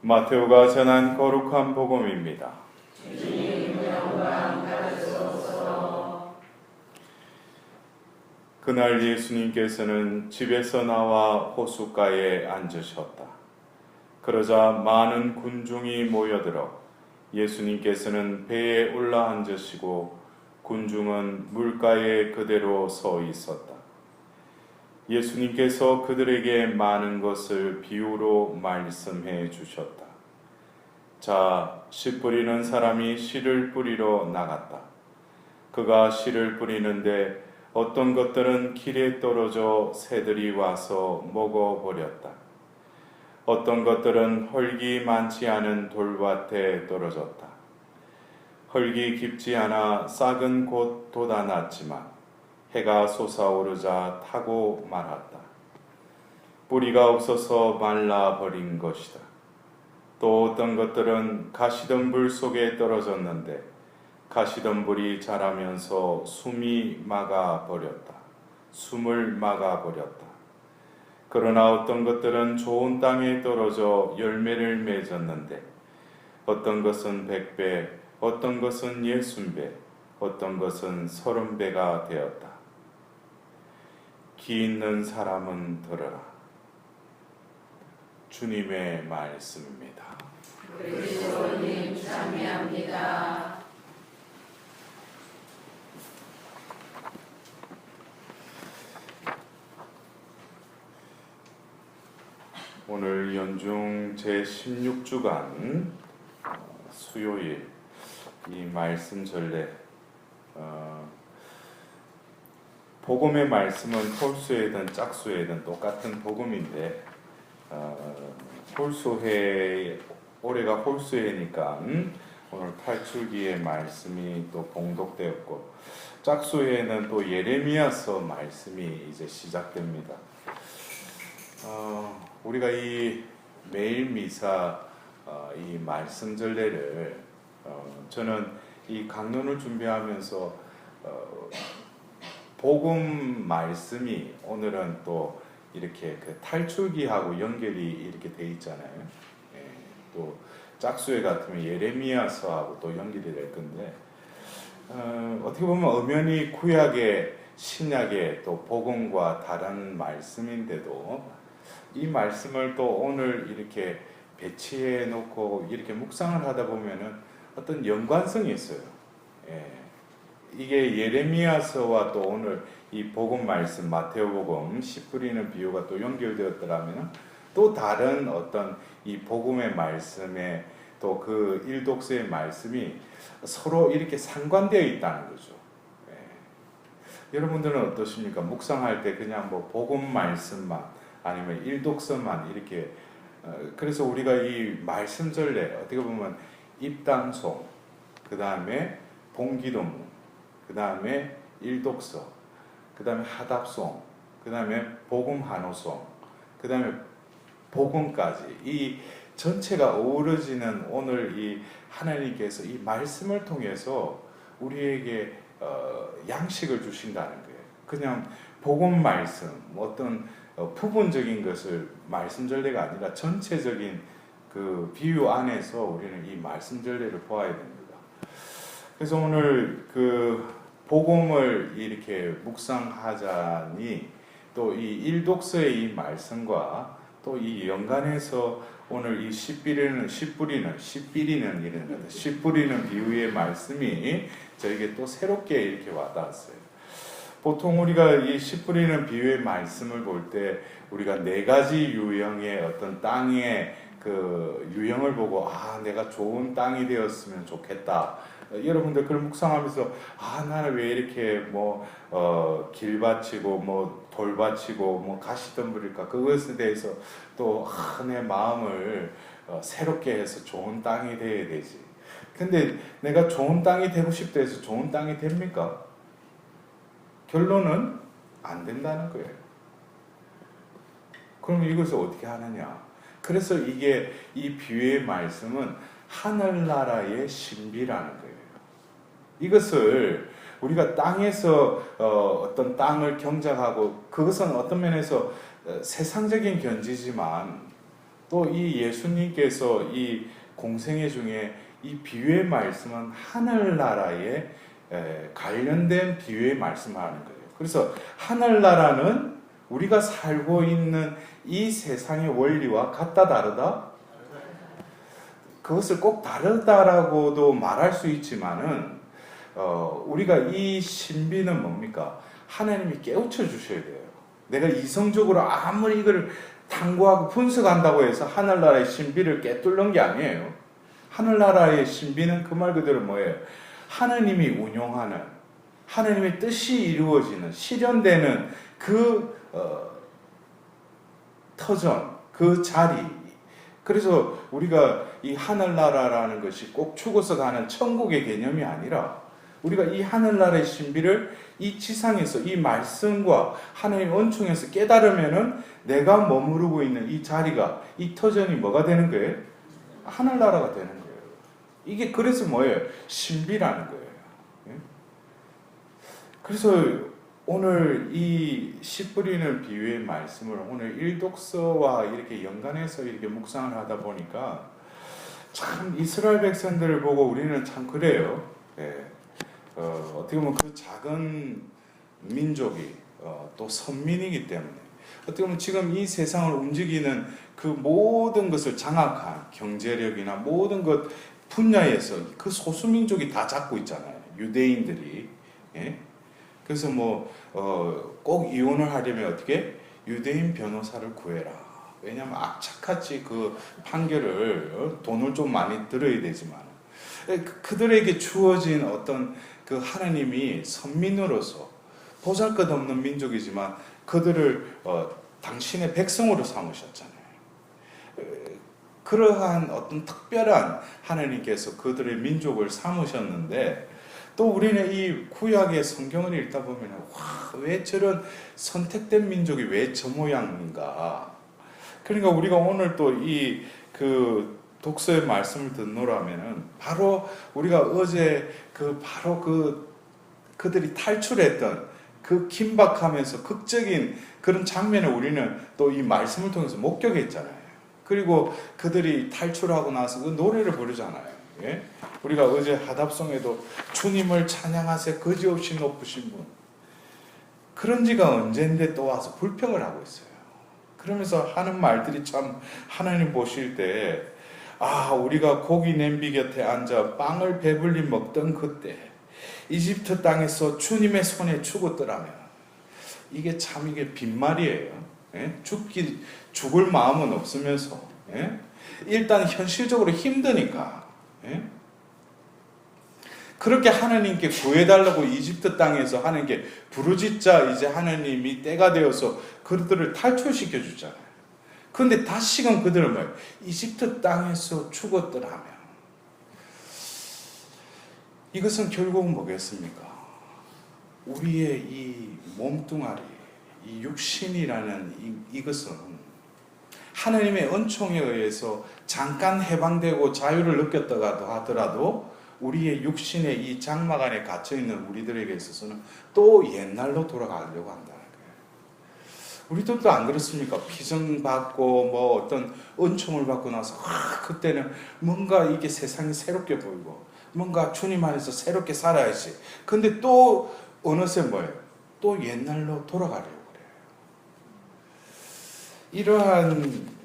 마테오가 전한 거룩한 복음입니다. 주님 영광 받으소서. 그날 예수님께서는 집에서 나와 호숫가에 앉으셨다. 그러자 많은 군중이 모여들어 예수님께서는 배에 올라 앉으시고 군중은 물가에 그대로 서 있었다. 예수님께서 그들에게 많은 것을 비유로 말씀해 주셨다. 자, 씨 뿌리는 사람이 씨를 뿌리러 나갔다. 그가 씨를 뿌리는데 어떤 것들은 길에 떨어져 새들이 와서 먹어버렸다. 어떤 것들은 흙이 많지 않은 돌밭에 떨어졌다. 흙이 깊지 않아 싹은 곧 돋아났지만 해가 솟아오르자 타고 말았다. 뿌리가 없어서 말라버린 것이다. 또 어떤 것들은 가시덤불 속에 떨어졌는데 가시덤불이 자라면서 숨을 막아버렸다. 그러나 어떤 것들은 좋은 땅에 떨어져 열매를 맺었는데 어떤 것은 100배, 어떤 것은 60배, 어떤 것은 30배가 되었다. 귀 있는 사람은 들으라. 주님의 말씀입니다. 그리스도님 찬미합니다. 오늘 연중 제16주간 수요일 이 말씀 전례 복음의 말씀은 홀수회든 짝수회든 똑같은 복음인데 올해가 홀수회니까 오늘 탈출기의 말씀이 또 봉독되었고 짝수회는 또 예레미야서 말씀이 이제 시작됩니다. 우리가 이 매일 미사 이 말씀 전례를 저는 이 강론을 준비하면서 복음 말씀이 오늘은 또 이렇게 그 탈출기하고 연결이 이렇게 돼 있잖아요. 예, 또 짝수회 같으면 예레미야서하고 또 연결이 될 건데 어떻게 보면 엄연히 구약의 신약의 또 복음과 다른 말씀인데도 이 말씀을 또 오늘 이렇게 배치해 놓고 이렇게 묵상을 하다 보면은 어떤 연관성이 있어요. 예. 이게 예레미야서와 또 오늘 이 복음 말씀 마테오복음 씨 뿌리는 비유가 또 연결되었더라면 또 다른 어떤 이 복음의 말씀에 또 그 일독서의 말씀이 서로 이렇게 상관되어 있다는 거죠. 예. 여러분들은 어떠십니까? 묵상할 때 그냥 뭐 복음 말씀만 아니면 일독서만 이렇게 그래서 우리가 이 말씀 전례 어떻게 보면 입당송 그 다음에 봉기도문 그 다음에 일독서, 그 다음에 하답송, 그 다음에 복음 한호송, 그 다음에 복음까지 이 전체가 어우러지는 오늘 이 하나님께서 이 말씀을 통해서 우리에게 양식을 주신다는 거예요. 그냥 복음 말씀, 어떤 부분적인 것을 말씀 전례가 아니라 전체적인 그 비유 안에서 우리는 이 말씀 전례를 보아야 됩니다. 그래서 오늘 그 복음을 이렇게 묵상하자니 또 이 일독서의 이 말씀과 또 이 연관해서 오늘 이 씨 뿌리는 비유의 말씀이 저에게 또 새롭게 이렇게 와닿았어요. 보통 우리가 이 씨 뿌리는 비유의 말씀을 볼 때 우리가 네 가지 유형의 어떤 땅의 그 유형을 보고 내가 좋은 땅이 되었으면 좋겠다. 여러분들 그걸 묵상하면서 나는 왜 이렇게 길밭이고 돌밭이고 가시덤불일까 그것에 대해서 또 내 마음을 새롭게 해서 좋은 땅이 되어야 되지. 근데 내가 좋은 땅이 되고 싶다 해서 좋은 땅이 됩니까? 결론은 안 된다는 거예요. 그럼 이것을 어떻게 하느냐? 그래서 이게 이 비유의 말씀은 하늘나라의 신비라는 거예요. 이것을 우리가 땅에서 어떤 땅을 경작하고 그것은 어떤 면에서 세상적인 견지지만 또 이 예수님께서 이 공생애 중에 이 비유의 말씀은 하늘나라에 관련된 비유의 말씀을 하는 거예요. 그래서 하늘나라는 우리가 살고 있는 이 세상의 원리와 같다 다르다? 그것을 꼭 다르다라고도 말할 수 있지만은 우리가 이 신비는 뭡니까? 하나님이 깨우쳐 주셔야 돼요. 내가 이성적으로 아무리 이걸 탐구하고 분석한다고 해서 하늘나라의 신비를 깨뚫는 게 아니에요. 하늘나라의 신비는 그 말 그대로 뭐예요? 하나님이 운용하는, 하나님의 뜻이 이루어지는, 실현되는 그 터전, 그 자리. 그래서 우리가 이 하늘나라라는 것이 꼭 죽어서 가는 천국의 개념이 아니라 우리가 이 하늘나라의 신비를 이 지상에서 이 말씀과 하나님의 은총에서 깨달으면은 내가 머무르고 있는 이 자리가, 이 터전이 뭐가 되는 거예요? 하늘나라가 되는 거예요. 이게 그래서 뭐예요? 신비라는 거예요. 그래서 오늘 이 씨 뿌리는 비유의 말씀을 오늘 일독서와 이렇게 연관해서 이렇게 묵상을 하다 보니까 참 이스라엘 백성들을 보고 우리는 참 그래요. 어떻게 보면 그 작은 민족이 또 선민이기 때문에 어떻게 보면 지금 이 세상을 움직이는 그 모든 것을 장악한 경제력이나 모든 것 분야에서 그 소수민족이 다 잡고 있잖아요. 유대인들이. 그래서 꼭 이혼을 하려면 어떻게? 유대인 변호사를 구해라. 왜냐하면 악착같이 그 판결을 돈을 좀 많이 들어야 되지만 그들에게 주어진 어떤 그 하나님이 선민으로서 보잘것없는 민족이지만 그들을 당신의 백성으로 삼으셨잖아요. 그러한 어떤 특별한 하나님께서 그들의 민족을 삼으셨는데 또 우리는 이 구약의 성경을 읽다 보면 왜 저런 선택된 민족이 왜 저 모양인가? 그러니까 우리가 오늘 또 이 그 독서의 말씀을 듣노라면은 바로 우리가 어제 그들이 탈출했던 그 긴박하면서 극적인 그런 장면을 우리는 또 이 말씀을 통해서 목격했잖아요. 그리고 그들이 탈출하고 나서 그 노래를 부르잖아요. 예? 우리가 어제 하답송에도 주님을 찬양하세 거지없이 높으신 분. 그런 지가 언젠데 또 와서 불평을 하고 있어요. 그러면서 하는 말들이 참 하나님 보실 때 우리가 고기 냄비 곁에 앉아 빵을 배불리 먹던 그때 이집트 땅에서 주님의 손에 죽었더라면 이게 참 이게 빈말이에요. 예? 죽을 마음은 없으면서 일단 현실적으로 힘드니까 그렇게 하나님께 구해달라고 이집트 땅에서 하나님께 부르짖자 이제 하나님이 때가 되어서 그들을 탈출시켜 주잖아요. 그런데 다시금 그들은 뭐예요? 이집트 땅에서 죽었더라면 이것은 결국은 뭐겠습니까? 우리의 이 몸뚱아리, 이 육신이라는 이것은 하나님의 은총에 의해서 잠깐 해방되고 자유를 느꼈다가도 하더라도 우리의 육신의 이 장막 안에 갇혀있는 우리들에게 있어서는 또 옛날로 돌아가려고 한다는 거예요. 우리들도 안 그렇습니까? 피정받고 어떤 은총을 받고 나서 그때는 뭔가 이게 세상이 새롭게 보이고 뭔가 주님 안에서 새롭게 살아야지. 근데 또 어느새 뭐예요? 또 옛날로 돌아가려고 그래요. 이러한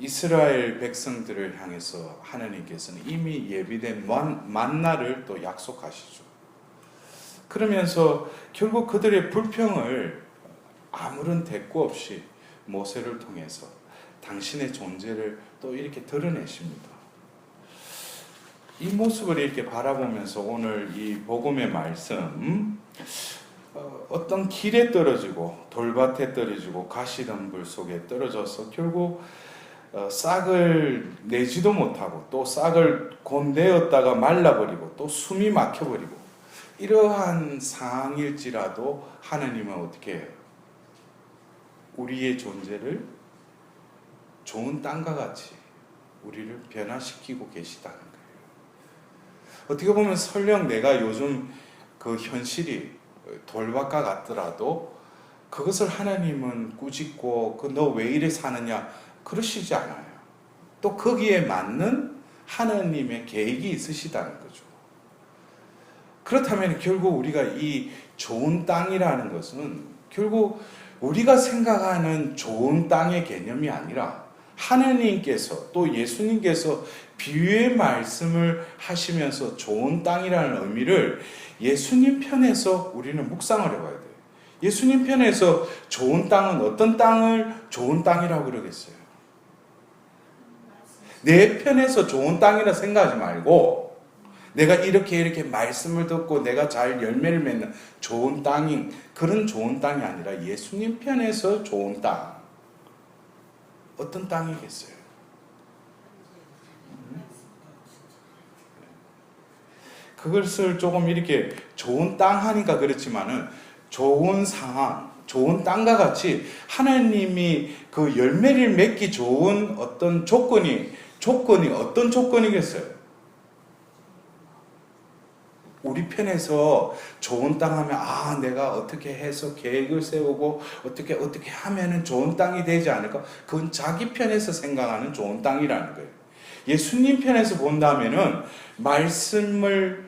이스라엘 백성들을 향해서 하나님께서는 이미 예비된 만나를 또 약속하시죠. 그러면서 결국 그들의 불평을 아무런 대꾸 없이 모세를 통해서 당신의 존재를 또 이렇게 드러내십니다. 이 모습을 이렇게 바라보면서 오늘 이 복음의 말씀 어떤 길에 떨어지고 돌밭에 떨어지고 가시덤불 속에 떨어져서 결국 싹을 내지도 못하고 또 싹을 곤대었다가 말라버리고 또 숨이 막혀버리고 이러한 상황일지라도 하나님은 어떻게 해요? 우리의 존재를 좋은 땅과 같이 우리를 변화시키고 계시다는 거예요. 어떻게 보면 설령 내가 요즘 그 현실이 돌밭과 같더라도 그것을 하나님은 꾸짖고 너 왜 이래 사느냐 그러시지 않아요. 또 거기에 맞는 하나님의 계획이 있으시다는 거죠. 그렇다면 결국 우리가 이 좋은 땅이라는 것은 결국 우리가 생각하는 좋은 땅의 개념이 아니라 하나님께서 또 예수님께서 비유의 말씀을 하시면서 좋은 땅이라는 의미를 예수님 편에서 우리는 묵상을 해봐야 돼요. 예수님 편에서 좋은 땅은 어떤 땅을 좋은 땅이라고 그러겠어요? 내 편에서 좋은 땅이라 생각하지 말고 내가 이렇게 말씀을 듣고 내가 잘 열매를 맺는 좋은 땅인 그런 좋은 땅이 아니라 예수님 편에서 좋은 땅. 어떤 땅이겠어요? 그것을 조금 이렇게 좋은 땅 하니까 그렇지만은 좋은 상황, 좋은 땅과 같이 하나님이 그 열매를 맺기 좋은 어떤 조건이 어떤 조건이겠어요? 우리 편에서 좋은 땅 하면 내가 어떻게 해서 계획을 세우고 어떻게 하면은 좋은 땅이 되지 않을까? 그건 자기 편에서 생각하는 좋은 땅이라는 거예요. 예수님 편에서 본다면은 말씀의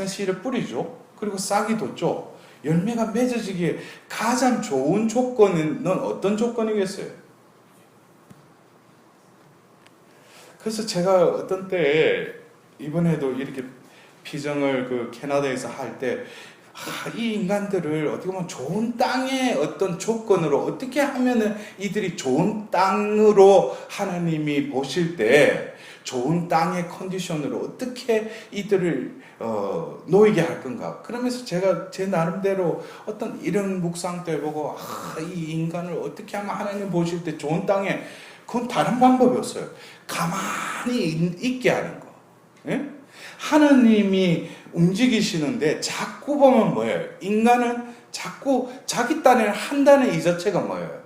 씨를 뿌리죠. 그리고 싹이 돋죠. 열매가 맺어지기에 가장 좋은 조건은 어떤 조건이겠어요? 그래서 제가 어떤 때 이번에도 이렇게 피정을 그 캐나다에서 할 때 이 인간들을 어떻게 보면 좋은 땅의 어떤 조건으로 어떻게 하면은 이들이 좋은 땅으로 하나님이 보실 때 좋은 땅의 컨디션으로 어떻게 이들을 놓이게 할 건가. 그러면서 제가 제 나름대로 어떤 이런 묵상도 해보고 이 인간을 어떻게 하면 하나님 보실 때 좋은 땅에 그건 다른 방법이었어요. 가만히 있게 하는 거. 예? 하나님이 움직이시는데 자꾸 보면 뭐예요? 인간은 자꾸 자기 딴에 한다는 이 자체가 뭐예요?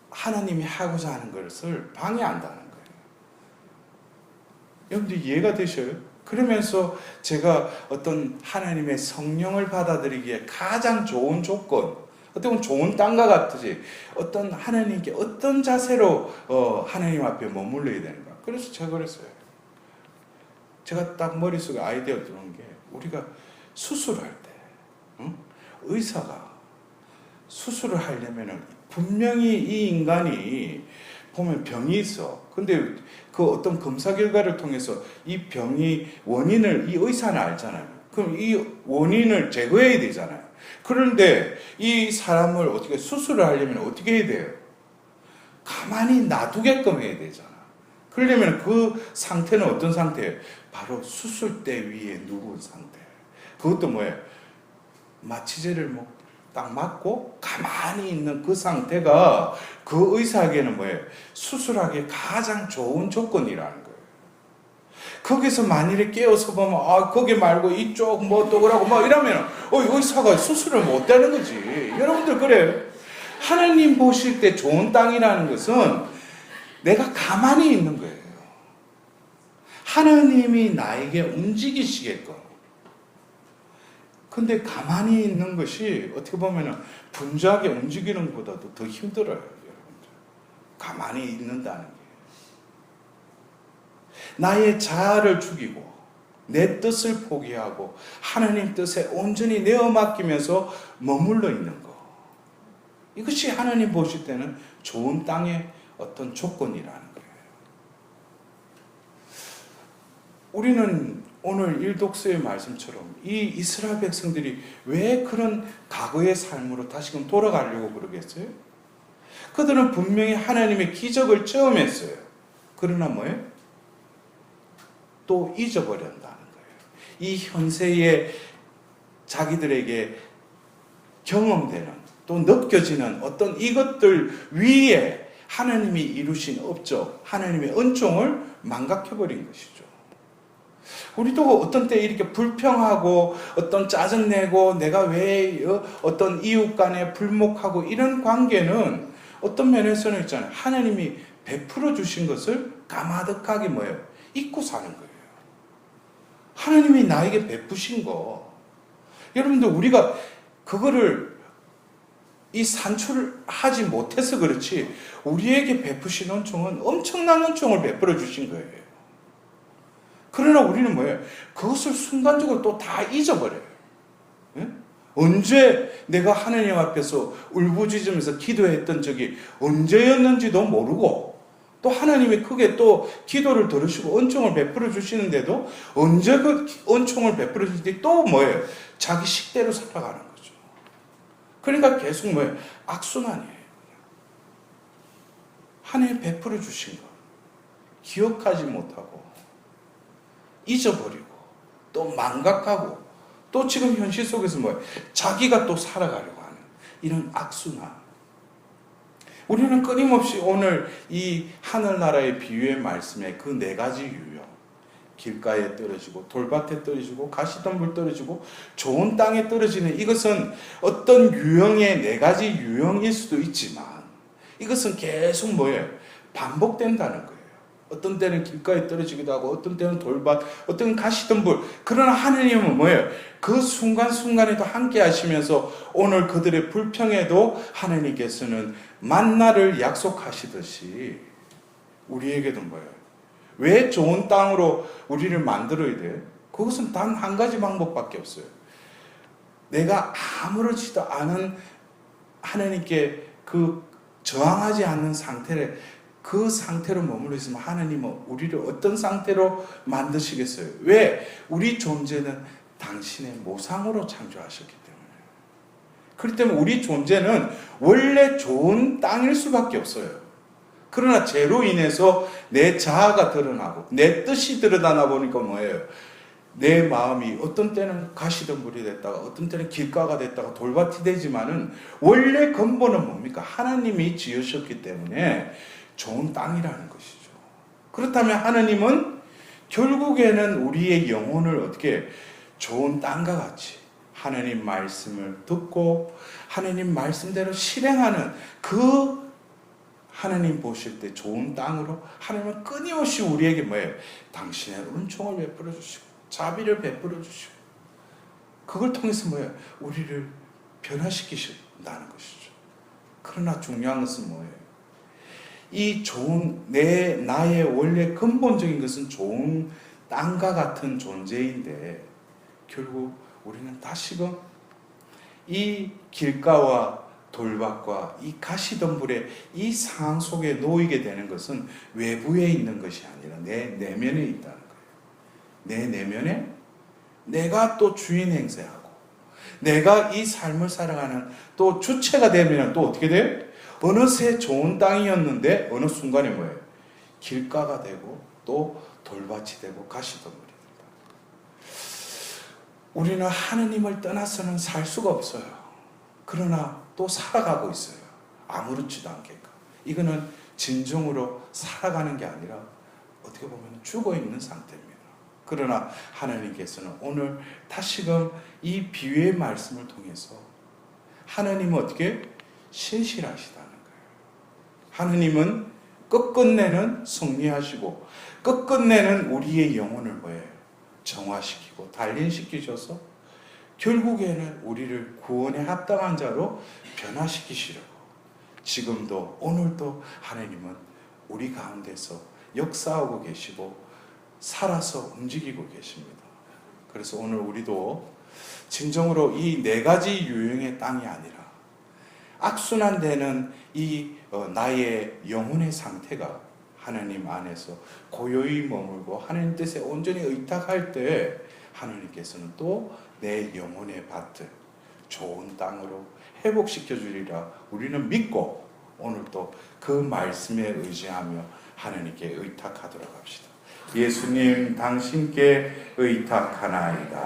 하나님이 하고자 하는 것을 방해한다는 거예요. 여러분들 이해가 되셔요? 그러면서 제가 어떤 하나님의 성령을 받아들이기에 가장 좋은 조건, 어떻게 보면 좋은 땅과 같으지, 어떤 하나님께 어떤 자세로 하나님 앞에 머물러야 되는가. 그래서 제가 그랬어요. 제가 딱 머릿속에 아이디어 들어온 게 우리가 수술할 때 의사가 수술을 하려면 분명히 이 인간이 보면 병이 있어. 근데 그 어떤 검사 결과를 통해서 이 병이 원인을 이 의사는 알잖아요. 그럼 이 원인을 제거해야 되잖아요. 그런데 이 사람을 어떻게 수술을 하려면 어떻게 해야 돼요? 가만히 놔두게끔 해야 되잖아. 그러려면 그 상태는 어떤 상태예요? 바로 수술대 위에 누운 상태. 그것도 뭐예요? 마취제를 딱 맞고 가만히 있는 그 상태가 그 의사에게는 뭐예요? 수술하기에 가장 좋은 조건이라는 거예요. 거기서 만일에 깨어서 보면 거기 말고 이쪽 또 그러고 이러면 의사가 수술을 못 하는 거지. 여러분들 그래요. 하나님 보실 때 좋은 땅이라는 것은 내가 가만히 있는 거예요. 하나님이 나에게 움직이시게끔. 근데 가만히 있는 것이 어떻게 보면 분주하게 움직이는 것보다도 더 힘들어요, 여러분들. 가만히 있는다는 게. 나의 자아를 죽이고 내 뜻을 포기하고 하나님 뜻에 온전히 내어 맡기면서 머물러 있는 것. 이것이 하나님 보실 때는 좋은 땅의 어떤 조건이라는 거예요. 우리는 오늘 일독서의 말씀처럼 이 이스라엘 백성들이 왜 그런 과거의 삶으로 다시금 돌아가려고 그러겠어요? 그들은 분명히 하나님의 기적을 체험했어요. 그러나 뭐예요? 또 잊어버린다는 거예요. 이 현세의 자기들에게 경험되는 또 느껴지는 어떤 이것들 위에 하나님이 이루신 업적, 하나님의 은총을 망각해버린 것이죠. 우리도 어떤 때 이렇게 불평하고 어떤 짜증내고 내가 왜 어떤 이웃 간에 불목하고 이런 관계는 어떤 면에서는 있잖아요. 하나님이 베풀어 주신 것을 까마득하게 뭐예요? 잊고 사는 거예요. 하나님이 나에게 베푸신 거. 여러분들 우리가 그거를 이 산출을 하지 못해서 그렇지 우리에게 베푸신 은총은 엄청난 은총을 베풀어 주신 거예요. 그러나 우리는 뭐예요? 그것을 순간적으로 또 다 잊어버려요. 예? 언제 내가 하나님 앞에서 울부짖으면서 기도했던 적이 언제였는지도 모르고 또 하나님이 크게 또 기도를 들으시고 은총을 베풀어 주시는데도 언제 그 은총을 베풀어 주시는지 또 뭐예요? 자기 식대로 살아가는 거죠. 그러니까 계속 뭐예요? 악순환이에요. 하나님 베풀어 주신 것 기억하지 못하고 잊어버리고 또 망각하고 또 지금 현실 속에서 뭐예요? 자기가 또 살아가려고 하는 이런 악순환. 우리는 끊임없이 오늘 이 하늘나라의 비유의 말씀에 그 네 가지 유형, 길가에 떨어지고 돌밭에 떨어지고 가시덤불 떨어지고 좋은 땅에 떨어지는 이것은 어떤 유형의 네 가지 유형일 수도 있지만 이것은 계속 뭐예요? 반복된다는 거예요. 어떤 때는 길가에 떨어지기도 하고 어떤 때는 돌밭, 어떤 때는 가시덤불. 그러나 하나님은 뭐예요? 그 순간순간에도 함께 하시면서 오늘 그들의 불평에도 하나님께서는 만나를 약속하시듯이 우리에게도 뭐예요? 왜 좋은 땅으로 우리를 만들어야 돼요? 그것은 단 한 가지 방법밖에 없어요. 내가 아무렇지도 않은 하나님께 그 저항하지 않는 상태를 그 상태로 머물러 있으면 하나님은 우리를 어떤 상태로 만드시겠어요? 왜? 우리 존재는 당신의 모상으로 창조하셨기 때문에. 그렇기 때문에 우리 존재는 원래 좋은 땅일 수밖에 없어요. 그러나 죄로 인해서 내 자아가 드러나고 내 뜻이 드러나나 보니까 뭐예요? 내 마음이 어떤 때는 가시덤불이 됐다가 어떤 때는 길가가 됐다가 돌밭이 되지만은 원래 근본은 뭡니까? 하나님이 지으셨기 때문에 좋은 땅이라는 것이죠. 그렇다면 하나님은 결국에는 우리의 영혼을 어떻게 좋은 땅과 같이 하나님 말씀을 듣고 하나님 말씀대로 실행하는 그 하나님 보실 때 좋은 땅으로 하나님은 끊임없이 우리에게 뭐예요? 당신의 은총을 베풀어 주시고 자비를 베풀어 주시고 그걸 통해서 뭐예요? 우리를 변화시키신다는 것이죠. 그러나 중요한 것은 뭐예요? 이 좋은 나의 원래 근본적인 것은 좋은 땅과 같은 존재인데 결국 우리는 다시금 이 길가와 돌밭과 이 가시덤불의 이 상황 속에 놓이게 되는 것은 외부에 있는 것이 아니라 내 내면에 있다는 거예요. 내 내면에 내가 또 주인 행세하고 내가 이 삶을 살아가는 또 주체가 되면 또 어떻게 돼요? 어느새 좋은 땅이었는데 어느 순간에 뭐예요? 길가가 되고 또 돌밭이 되고 가시덤불이 된다. 우리는 하느님을 떠나서는 살 수가 없어요. 그러나 또 살아가고 있어요. 아무렇지도 않게. 이거는 진정으로 살아가는 게 아니라 어떻게 보면 죽어 있는 상태입니다. 그러나 하나님께서는 오늘 다시금 이 비유의 말씀을 통해서 하나님은 어떻게 신실하시다는 거예요. 하나님은 끝끝내는 승리하시고 끝끝내는 우리의 영혼을 뭐예요? 정화시키고 단련시키셔서 결국에는 우리를 구원에 합당한 자로 변화시키시려고 지금도 오늘도 하나님은 우리 가운데서 역사하고 계시고 살아서 움직이고 계십니다. 그래서 오늘 우리도 진정으로 이 네 가지 유형의 땅이 아니라 악순환되는 이 나의 영혼의 상태가 하나님 안에서 고요히 머물고 하나님 뜻에 온전히 의탁할 때 하나님께서는 또 내 영혼의 밭을 좋은 땅으로 회복시켜 주리라 우리는 믿고 오늘 또 그 말씀에 의지하며 하나님께 의탁하도록 합시다. 예수님 당신께 의탁하나이다.